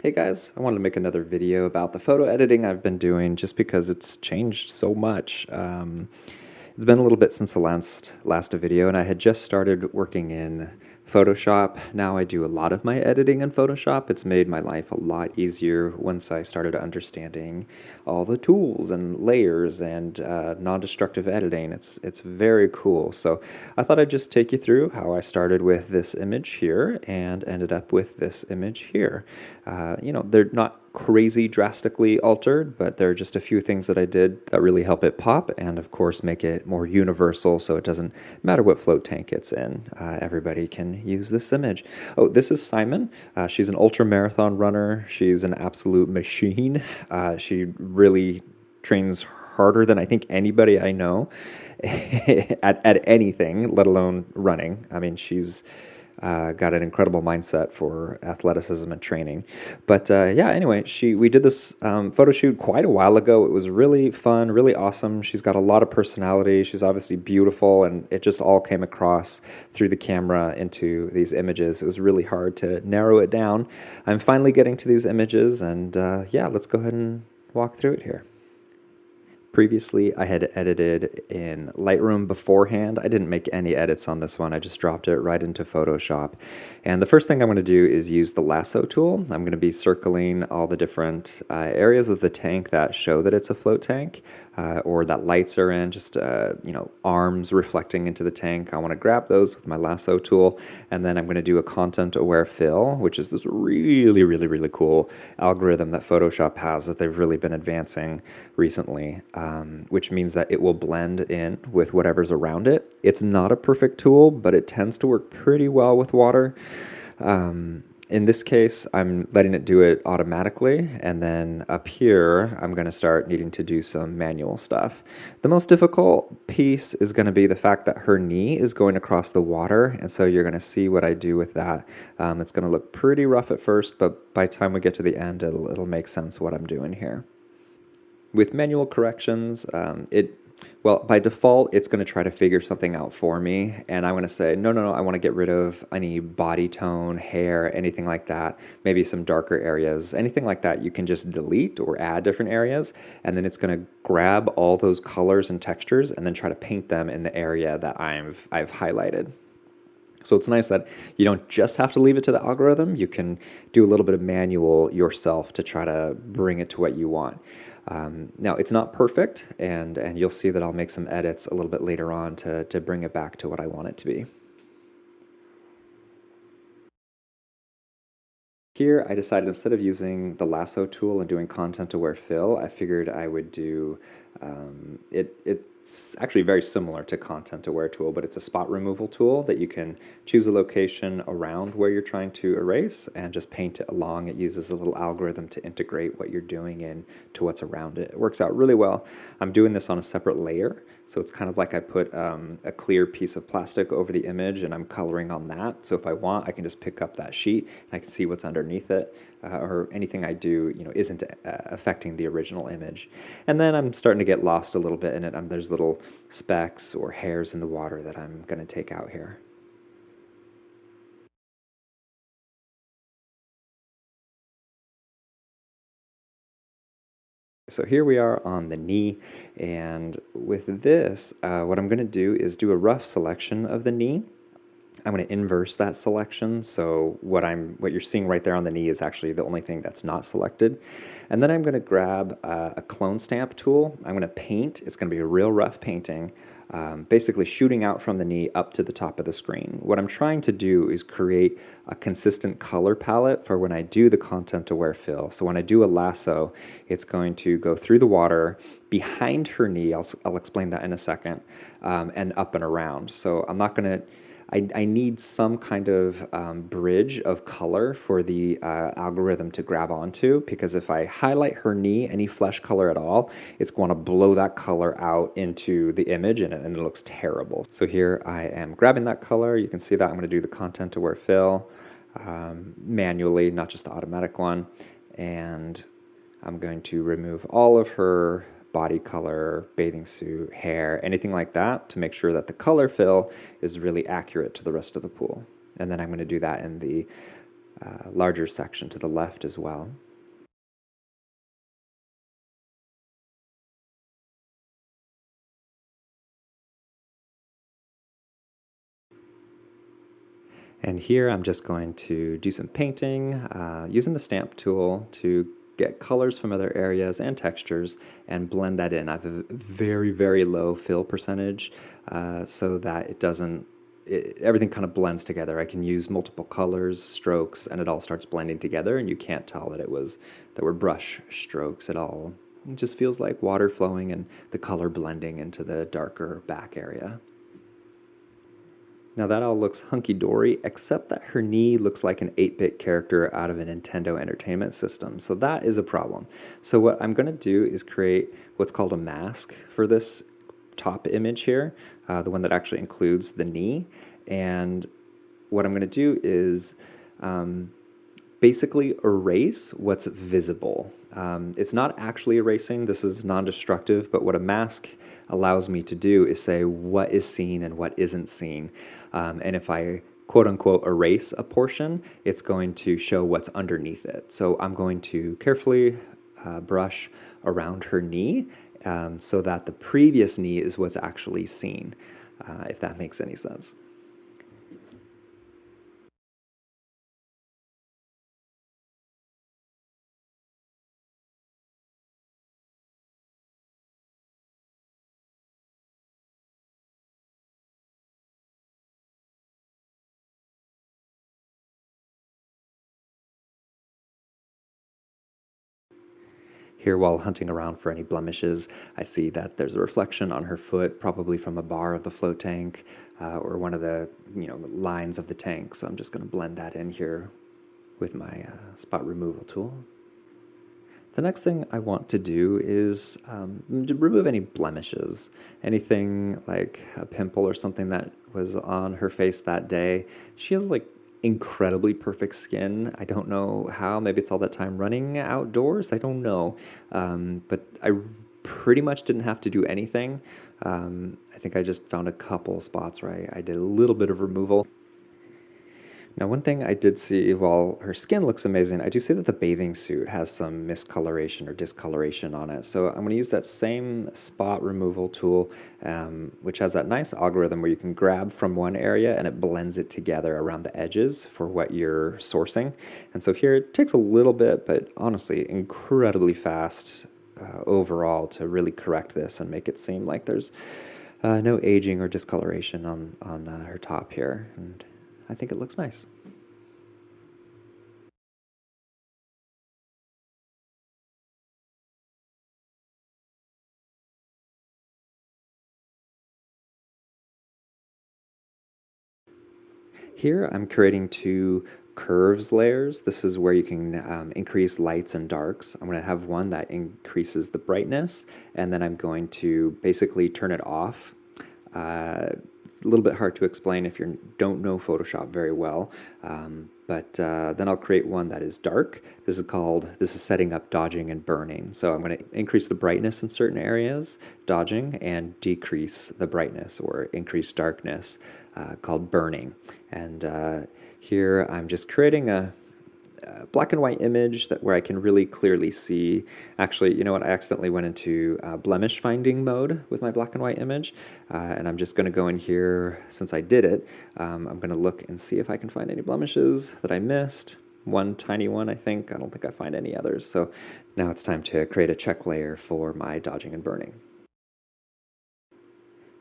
Hey guys, I wanted to make another video about the photo editing I've been doing just because it's changed so much. It's been a little bit since the last video, and I had just started working in Photoshop. Now I do a lot of my editing in Photoshop. It's made my life a lot easier once I started understanding all the tools and layers and non-destructive editing. It's very cool. So I thought I'd just take you through how I started with this image here and ended up with this image here. They're not crazy drastically altered, but there are just a few things that I did that really help it pop and, of course, make it more universal so it doesn't matter what float tank it's in. Everybody can use this image. Oh, this is Simon. She's an ultra marathon runner. She's an absolute machine. She really trains harder than I think anybody I know at anything, let alone running. I mean, she's got an incredible mindset for athleticism and training. But yeah, anyway, we did this photo shoot quite a while ago. It was really fun, really awesome. She's got a lot of personality. She's obviously beautiful, and it just all came across through the camera into these images. It was really hard to narrow it down. I'm finally getting to these images, and yeah, let's go ahead and walk through it here. Previously, I had edited in Lightroom beforehand. I didn't make any edits on this one. I just dropped it right into Photoshop. And the first thing I'm going to do is use the lasso tool. I'm going to be circling all the different areas of the tank that show that it's a float tank or that lights are in, just arms reflecting into the tank. I want to grab those with my lasso tool, and then I'm going to do a content-aware fill, which is this really, really, really cool algorithm that Photoshop has that they've really been advancing recently, which means that it will blend in with whatever's around it. It's not a perfect tool, but it tends to work pretty well with water. In this case, I'm letting it do it automatically, and then up here, I'm going to start needing to do some manual stuff. The most difficult piece is going to be the fact that her knee is going across the water, and so you're going to see what I do with that. It's going to look pretty rough at first, but by the time we get to the end, it'll make sense what I'm doing here. With manual corrections, well, by default, it's going to try to figure something out for me, and I'm going to say, no, no, no, I want to get rid of any body tone, hair, anything like that, maybe some darker areas, anything like that. You can just delete or add different areas, and then it's going to grab all those colors and textures and then try to paint them in the area that I've highlighted. So it's nice that you don't just have to leave it to the algorithm. You can do a little bit of manual yourself to try to bring it to what you want. Now, it's not perfect, and you'll see that I'll make some edits a little bit later on to bring it back to what I want it to be. Here, I decided instead of using the lasso tool and doing content-aware fill, I figured I would do it's actually very similar to content-aware tool, but it's a spot removal tool that you can choose a location around where you're trying to erase and just paint it along. It uses a little algorithm to integrate what you're doing in to what's around it. It works out really well. I'm doing this on a separate layer, so it's kind of like I put a clear piece of plastic over the image and I'm coloring on that. So if I want, I can just pick up that sheet and I can see what's underneath it, or anything I do, isn't affecting the original image. And then I'm starting to get lost a little bit in it. There's little specks or hairs in the water that I'm going to take out here. So here we are on the knee, and with this, what I'm going to do is do a rough selection of the knee. I'm going to inverse that selection, so what you're seeing right there on the knee is actually the only thing that's not selected. And then I'm going to grab a clone stamp tool. I'm going to paint. It's going to be a real rough painting, basically shooting out from the knee up to the top of the screen. What I'm trying to do is create a consistent color palette for when I do the content-aware fill. So when I do a lasso, it's going to go through the water, behind her knee, I'll explain that in a second, and up and around. So I'm not going to I need some kind of bridge of color for the algorithm to grab onto, because if I highlight her knee, any flesh color at all, it's going to blow that color out into the image, and it looks terrible. So here I am grabbing that color. You can see that I'm going to do the content-aware fill manually, not just the automatic one. And I'm going to remove all of her body color, bathing suit, hair, anything like that, to make sure that the color fill is really accurate to the rest of the pool. And then I'm going to do that in the larger section to the left as well. And here I'm just going to do some painting using the stamp tool to get colors from other areas and textures and blend that in. I have a very, very low fill percentage so that it doesn't, everything kind of blends together. I can use multiple colors, strokes, and it all starts blending together, and you can't tell that were brush strokes at all. It just feels like water flowing and the color blending into the darker back area. Now that all looks hunky-dory, except that her knee looks like an 8-bit character out of a Nintendo Entertainment System. So that is a problem. So what I'm going to do is create what's called a mask for this top image here, the one that actually includes the knee. And what I'm going to do is basically erase what's visible. It's not actually erasing, this is non-destructive, but what a mask allows me to do is say what is seen and what isn't seen. And if I quote unquote erase a portion, it's going to show what's underneath it. So I'm going to carefully brush around her knee so that the previous knee is what's actually seen, if that makes any sense. Here, while hunting around for any blemishes, I see that there's a reflection on her foot, probably from a bar of the float tank or one of the lines of the tank. So I'm just going to blend that in here with my spot removal tool. The next thing I want to do is to remove any blemishes, anything like a pimple or something that was on her face that day. She has like incredibly perfect skin. I don't know how. Maybe it's all that time running outdoors. I don't know. But I pretty much didn't have to do anything. I think I just found a couple spots where I did a little bit of removal. Now, one thing I did see, while her skin looks amazing, I do see that the bathing suit has some miscoloration or discoloration on it. So I'm going to use that same spot removal tool, which has that nice algorithm where you can grab from one area and it blends it together around the edges for what you're sourcing. And so here it takes a little bit, but honestly, incredibly fast overall to really correct this and make it seem like there's no aging or discoloration on her top here. And I think it looks nice. Here I'm creating two curves layers. This is where you can increase lights and darks. I'm going to have one that increases the brightness, and then I'm going to basically turn it off. A little bit hard to explain if you don't know Photoshop very well, but then I'll create one that is dark. This is setting up dodging and burning. So I'm going to increase the brightness in certain areas, dodging, and decrease the brightness or increase darkness, called burning. And here I'm just creating a black and white image where I can really clearly see. Actually, you know what? I accidentally went into blemish finding mode with my black and white image, and I'm just going to go in here. Since I did it, I'm going to look and see if I can find any blemishes that I missed. One tiny one, I think. I don't think I find any others. So now it's time to create a check layer for my dodging and burning.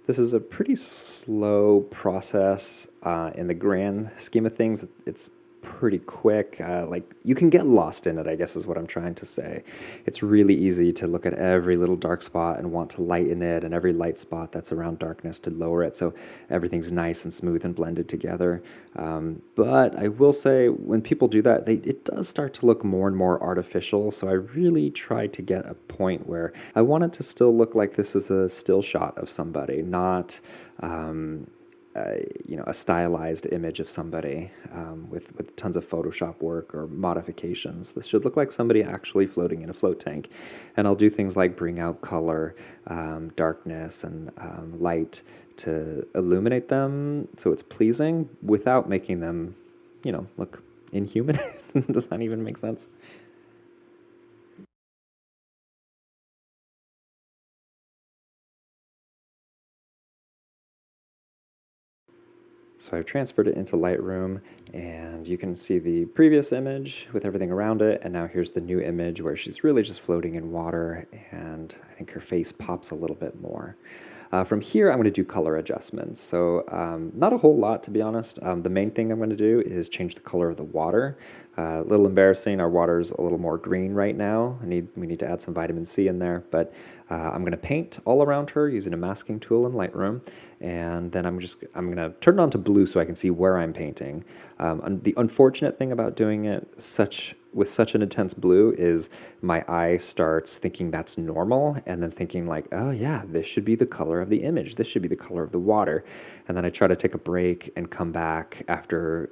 This is a pretty slow process in the grand scheme of things. It's pretty quick. Like you can get lost in it, I guess is what I'm trying to say. It's really easy to look at every little dark spot and want to lighten it, and every light spot that's around darkness to lower it so everything's nice and smooth and blended together. But I will say when people do that, it does start to look more and more artificial. So I really try to get a point where I want it to still look like this is a still shot of somebody, not a stylized image of somebody with tons of Photoshop work or modifications. This should look like somebody actually floating in a float tank. And I'll do things like bring out color, darkness, and light to illuminate them so it's pleasing without making them, look inhuman. Does that even make sense? So I've transferred it into Lightroom, and you can see the previous image with everything around it, and now here's the new image where she's really just floating in water, and I think her face pops a little bit more. From here, I'm going to do color adjustments. So not a whole lot, to be honest. The main thing I'm going to do is change the color of the water. A little embarrassing. Our water's a little more green right now. We need to add some vitamin C in there, but I'm going to paint all around her using a masking tool in Lightroom, and then I'm going to turn it on to blue so I can see where I'm painting. And the unfortunate thing about doing it with such an intense blue is my eye starts thinking that's normal, and then thinking like, oh yeah, this should be the color of the image. This should be the color of the water. And then I try to take a break and come back after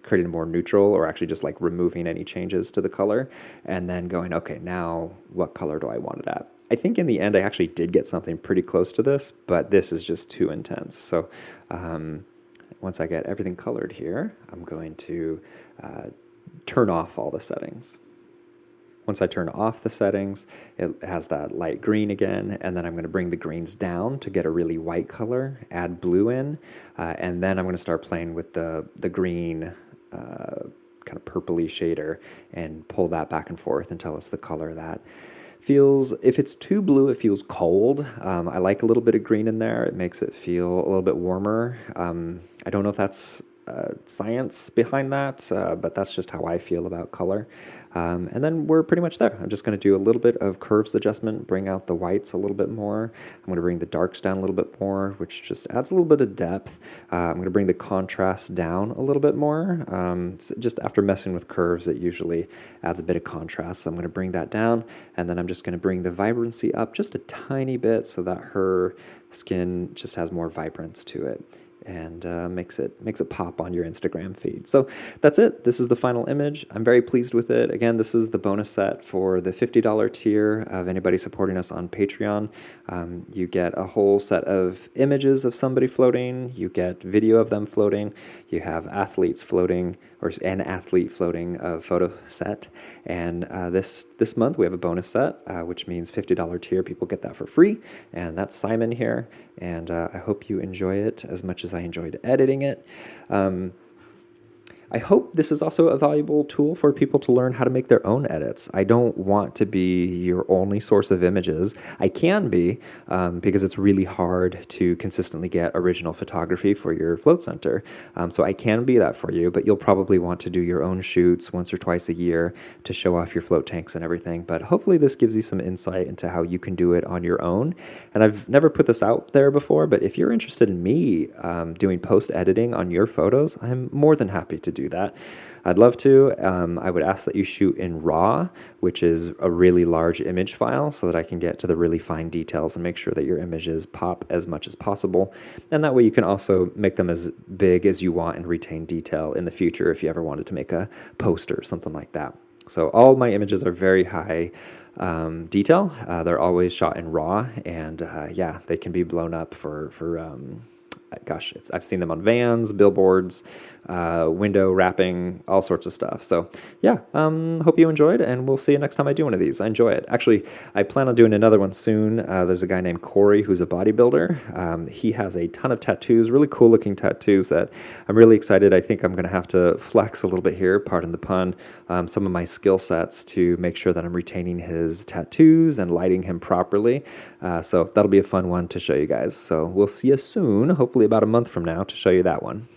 creating a more neutral, or actually just like removing any changes to the color, and then going, okay, now what color do I want it at? I think in the end I actually did get something pretty close to this, but this is just too intense. So once I get everything colored here, I'm going to turn off all the settings. Once I turn off the settings, it has that light green again, and then I'm going to bring the greens down to get a really white color, add blue in, and then I'm going to start playing with the green kind of purpley shader and pull that back and forth until it's the color that feels, if it's too blue, it feels cold. I like a little bit of green in there. It makes it feel a little bit warmer. I don't know if that's science behind that, but that's just how I feel about color. And then we're pretty much there. I'm just going to do a little bit of curves adjustment, bring out the whites a little bit more. I'm going to bring the darks down a little bit more, which just adds a little bit of depth. I'm going to bring the contrast down a little bit more. Just after messing with curves, it usually adds a bit of contrast. So I'm going to bring that down, and then I'm just going to bring the vibrancy up just a tiny bit so that her skin just has more vibrance to it, and makes it pop on your Instagram feed. So that's it. This is the final image. I'm very pleased with it. Again, this is the bonus set for the $50 tier of anybody supporting us on Patreon. You get a whole set of images of somebody floating. You get video of them floating. You have athletes floating, or an athlete floating photo set. And this month we have a bonus set, which means $50 tier people get that for free. And that's Simon here. And I hope you enjoy it as much as I enjoyed editing it. I hope this is also a valuable tool for people to learn how to make their own edits. I don't want to be your only source of images. I can be, because it's really hard to consistently get original photography for your float center. So I can be that for you, but you'll probably want to do your own shoots once or twice a year to show off your float tanks and everything. But hopefully this gives you some insight into how you can do it on your own. And I've never put this out there before, but if you're interested in me doing post-editing on your photos, I'm more than happy to do that. I'd love to. I would ask that you shoot in RAW, which is a really large image file, so that I can get to the really fine details and make sure that your images pop as much as possible. And that way you can also make them as big as you want and retain detail in the future if you ever wanted to make a poster or something like that. So all my images are very high detail. They're always shot in RAW, and yeah, they can be blown up for gosh, I've seen them on vans, billboards, window wrapping, all sorts of stuff. So yeah, hope you enjoyed, and we'll see you next time I do one of these. I enjoy it. Actually, I plan on doing another one soon. There's a guy named Corey who's a bodybuilder. He has a ton of tattoos, really cool looking tattoos that I'm really excited. I think I'm going to have to flex a little bit here, pardon the pun, some of my skill sets to make sure that I'm retaining his tattoos and lighting him properly. So that'll be a fun one to show you guys. So we'll see you soon, hopefully about a month from now, to show you that one.